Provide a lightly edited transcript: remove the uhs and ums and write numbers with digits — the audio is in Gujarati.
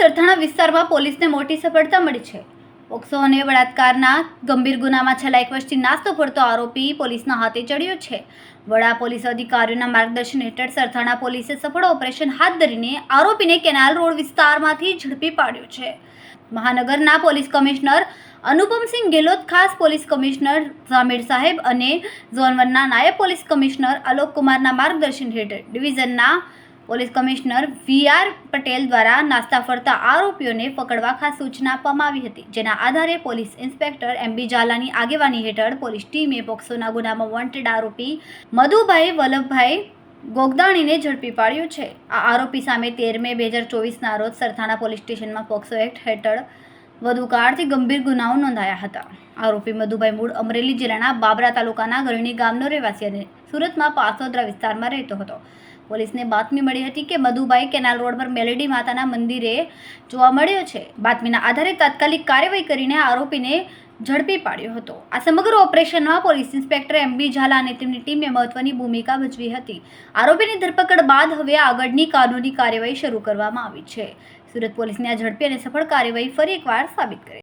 સરથાણા વિસ્તારમાં પોલીસને મોટી સફળતા મળી છે। પોક્સો અને બળાત્કારના ગંભીર ગુનામાં છેલ્લા 1 વર્ષથી નાસ્તો ફરતો આરોપી પોલીસના હાથે ચડ્યો છે। વડા પોલીસ અધિકારીઓના માર્ગદર્શન હેઠળ સરથાણા પોલીસે સફળ ઓપરેશન હાથ ધરીને આરોપીને કેનાલ રોડ વિસ્તારમાંથી ઝડપી પાડ્યો છે। મહાનગરના પોલીસ કમિશનર અનુપમસિંહ ગેહલોત, ખાસ પોલીસ કમિશનર ઝામિર સાહેબ અને ઝોન 1ના નાયબ પોલીસ કમિશનર આલોક કુમારના માર્ગદર્શન હેઠળ ડિવિઝનના પોલીસ કમિશનર વી.આર. પટેલ દ્વારા નાસ્તા ફરતા આરોપીઓને પકડવા ખાસ સૂચના આપવામાં આવી હતી, જેના આધારે પોલીસ ઇન્સ્પેક્ટર એમ.બી. ઝાલાની આગેવાની હેઠળ પોલીસ ટીમે પોક્સોના ગુનામાં વોન્ટેડ આરોપી મધુભાઈ વલ્લભભાઈ ગોગદાણીને ઝડપી પાડ્યો છે। આ આરોપી સામે 13 મે 2024ના રોજ સરથાણા પોલીસ સ્ટેશનમાં પોક્સો એક્ટ હેઠળ વધુ 4થી ગંભીર ગુનાઓ નોંધાયા હતા। આરોપી મધુભાઈ મૂળ અમરેલી જિલ્લાના બાબરા તાલુકાના ગરણી ગામનો રહેવાસી અને સુરતમાં પાસોદરા વિસ્તારમાં રહેતો હતો। પોલીસને બાતમી મળી હતી કે મધુભાઈ કેનાલ રોડ પર મેલેડી માતાના મંદિરે જોવા મળ્યો છે। બાતમીના આધારે તાત્કાલિક કાર્યવાહી કરીને આરોપીને ઝડપી પાડ્યો હતો। આ સમગ્ર ઓપરેશનમાં પોલીસ ઇન્સ્પેક્ટર એમ.બી. ઝાલા અને તેમની ટીમે મહત્વની ભૂમિકા ભજવી હતી। આરોપીની ધરપકડ બાદ હવે આગળની કાનૂની કાર્યવાહી શરૂ કરવામાં આવી છે। સુરત પોલીસની આ ઝડપી અને સફળ કાર્યવાહી ફરી એકવાર સાબિત કરે